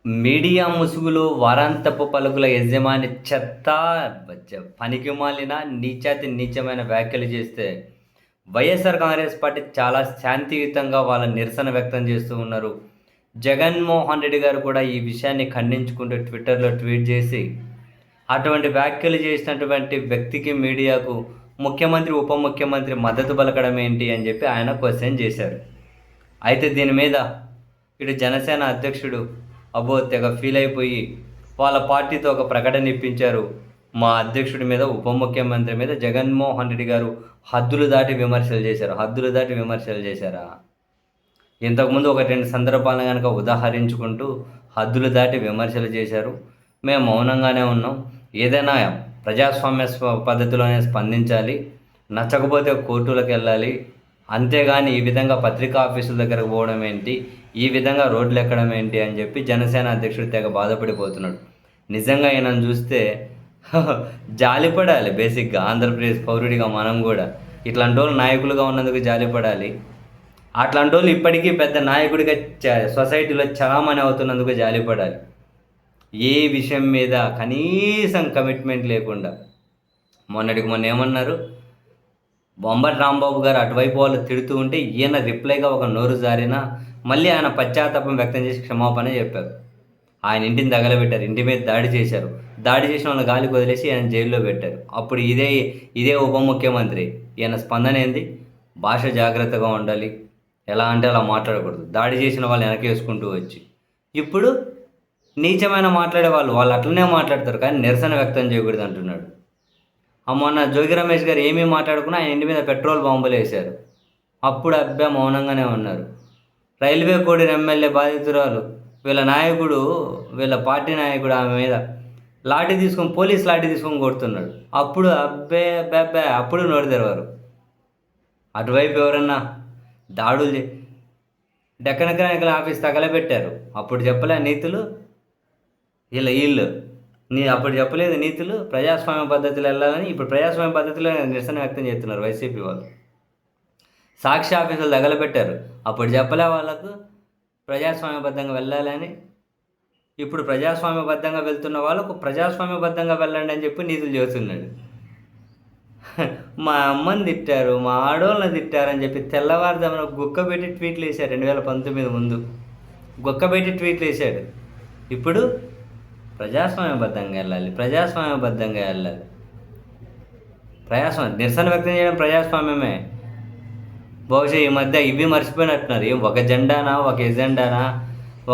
Media ముసుగులో వారాంతపు పలుకుల యజమాని చెత్త పనికిమాలిన నీచాతి నీచమైన వ్యాఖ్యలు చేస్తే వైఎస్ఆర్ కాంగ్రెస్ పార్టీ చాలా శాంతియుతంగా వాళ్ళ నిరసన వ్యక్తం చేస్తూ ఉన్నారు. జగన్మోహన్ రెడ్డి గారు కూడా ఈ విషయాన్ని ఖండించుకుంటూ ట్విట్టర్లో ట్వీట్ చేసి అటువంటి వ్యాఖ్యలు చేసినటువంటి వ్యక్తికి మీడియాకు ముఖ్యమంత్రి ఉప ముఖ్యమంత్రి మద్దతు పలకడం ఏంటి అని చెప్పి ఆయన క్వశ్చన్ చేశారు. అయితే దీని మీద ఇటు జనసేన అధ్యక్షుడు తెగ ఫీల్ అయిపోయి వాళ్ళ పార్టీతో ఒక ప్రకటన ఇప్పించారు. మా అధ్యక్షుడి మీద ఉప ముఖ్యమంత్రి మీద జగన్మోహన్ రెడ్డి గారు హద్దులు దాటి విమర్శలు చేశారు. హద్దులు దాటి విమర్శలు చేశారా? ఇంతకుముందు ఒక 2 సందర్భాలను కనుక ఉదాహరించుకుంటూ హద్దులు దాటి విమర్శలు చేశారు. మేము మౌనంగానే ఉన్నాం. ఏదైనా ప్రజాస్వామ్య పద్ధతిలోనే స్పందించాలి. నచ్చకపోతే కోర్టులకు వెళ్ళాలి. అంతేగాని ఈ విధంగా పత్రికా ఆఫీసుల దగ్గరకు పోవడం ఏంటి, ఈ విధంగా రోడ్లు ఎక్కడం ఏంటి అని చెప్పి జనసేన అధ్యక్షుడు తెగ బాధపడిపోతున్నాడు. నిజంగా ఈయనను చూస్తే జాలిపడాలి. బేసిక్గా ఆంధ్రప్రదేశ్ పౌరుడిగా మనం కూడా ఇట్లాంటి వాళ్ళు నాయకులుగా ఉన్నందుకు జాలిపడాలి. అట్లాంటి వాళ్ళు ఇప్పటికీ పెద్ద నాయకుడిగా సొసైటీలో చలామణి అవుతున్నందుకు జాలిపడాలి. ఏ విషయం మీద కనీసం కమిట్మెంట్ లేకుండా మొన్న ఏమన్నారు, బొంబటి రాంబాబు గారు అటువైపు వాళ్ళు తిడుతూ ఉంటే ఈయన రిప్లైగా ఒక నోరు జారినా మళ్ళీ ఆయన పశ్చాత్తాపం వ్యక్తం చేసి క్షమాపణ చెప్పారు. ఆయన ఇంటిని తగలబెట్టారు, ఇంటి మీద దాడి చేశారు. దాడి చేసిన వాళ్ళని గాలికి వదిలేసి ఆయన జైల్లో పెట్టారు. అప్పుడు ఇదే ఉప ముఖ్యమంత్రి ఈయన స్పందన ఏంది? భాష జాగ్రత్తగా ఉండాలి, ఎలా అంటే అలా మాట్లాడకూడదు, దాడి చేసిన వాళ్ళు వెనకేసుకుంటూ వచ్చి. ఇప్పుడు నీచమైన మాట్లాడే వాళ్ళు అట్లనే మాట్లాడతారు కానీ నిరసన వ్యక్తం చేయకూడదు అంటున్నాడు. మొన్న జోగి రమేష్ గారు ఏమీ మాట్లాడుకున్నా ఆయన ఇంటి మీద పెట్రోల్ బాంబులు వేశారు. అప్పుడు మౌనంగానే ఉన్నారు. రైల్వే కోడి ఎమ్మెల్యే బాధితురాలు వీళ్ళ పార్టీ నాయకుడు ఆమె మీద పోలీస్ లాఠీ తీసుకొని కొడుతున్నాడు. అప్పుడు అప్పుడు నోరు తెరవారు. అటువైపు ఎవరన్నా దాడులు డెక్కనెక్కల ఆఫీస్ తగలబెట్టారు. అప్పుడు చెప్పలే నీతులు వీళ్ళు అప్పుడు చెప్పలేదు నీతులు. ప్రజాస్వామ్య పద్ధతిలో వెళ్ళాలని ఇప్పుడు ప్రజాస్వామ్య పద్ధతిలో నిరసన వ్యక్తం చేస్తున్నారు వైసీపీ వాళ్ళు. సాక్షి ఆఫీసులు తగలబెట్టారు. అప్పుడు చెప్పలే వాళ్ళకు ప్రజాస్వామ్యబద్ధంగా వెళ్ళాలని. ఇప్పుడు ప్రజాస్వామ్యబద్ధంగా వెళ్తున్న వాళ్ళకు ప్రజాస్వామ్యబద్ధంగా వెళ్ళండి అని చెప్పి నీతులు చేస్తున్నాడు. మా అమ్మని తిట్టారు, మా ఆడోళ్ళని తిట్టారని చెప్పి తెల్లవారుజామున గుక్కబెట్టి ట్వీట్లు వేశాడు. 2019 ముందు గుక్కబెట్టి ట్వీట్లు వేశాడు. ఇప్పుడు ప్రజాస్వామ్యబద్ధంగా వెళ్ళాలి. నిరసన వ్యక్తం చేయడం ప్రజాస్వామ్యమే. బహుశా ఈ మధ్య ఇవి మర్చిపోయినట్టున్నారు. ఒక జెండానా, ఒక ఎజెండానా,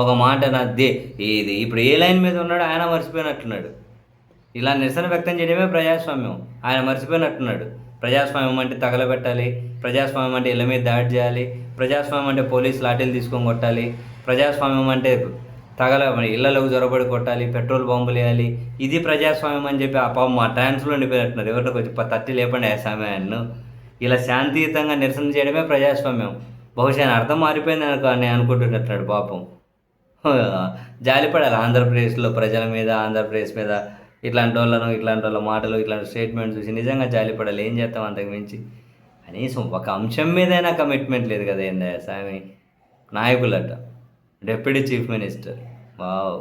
ఒక మాటనా, ఇది ఇప్పుడు ఏ లైన్ మీద ఉన్నాడో ఆయన మర్చిపోయినట్టున్నాడు. ఇలా నిరసన వ్యక్తం చేయడమే ప్రజాస్వామ్యం. ఆయన మర్చిపోయినట్టున్నాడు. ప్రజాస్వామ్యం అంటే తగలబెట్టాలి, ప్రజాస్వామ్యం అంటే ఇళ్ళ మీద దాడి చేయాలి, ప్రజాస్వామ్యం అంటే పోలీసు లాఠీలు తీసుకొని కొట్టాలి, ప్రజాస్వామ్యం అంటే ఇళ్లలోకి జొరబడి కొట్టాలి, పెట్రోల్ బాంబులు వేయాలి, ఇది ప్రజాస్వామ్యం అని చెప్పి మా ట్రాన్స్లో ఉండిపోయినట్టున్నారు. ఎవరితో వచ్చి తట్టి లేపండి ఆ సమయాన్ని. ఇలా శాంతియుతంగా నిరసన చేయడమే ప్రజాస్వామ్యం. బహుశా ఆయన అర్థం మారిపోయింది నేను అనుకుంటున్నట్టున్నాడు పాపం. జాలిపడాలి ఆంధ్రప్రదేశ్లో ప్రజల మీద, ఆంధ్రప్రదేశ్ మీద. ఇట్లాంటి వాళ్ళ మాటలు, ఇట్లాంటి స్టేట్మెంట్ చూసి నిజంగా జాలిపడాలి. ఏం చేస్తాం అంతకు మించి? కనీసం ఒక అంశం మీదైనా కమిట్మెంట్ లేదు కదా ఏందా స్వామి. నాయకులట, డిప్యూటీ చీఫ్ మినిస్టర్. వావ్.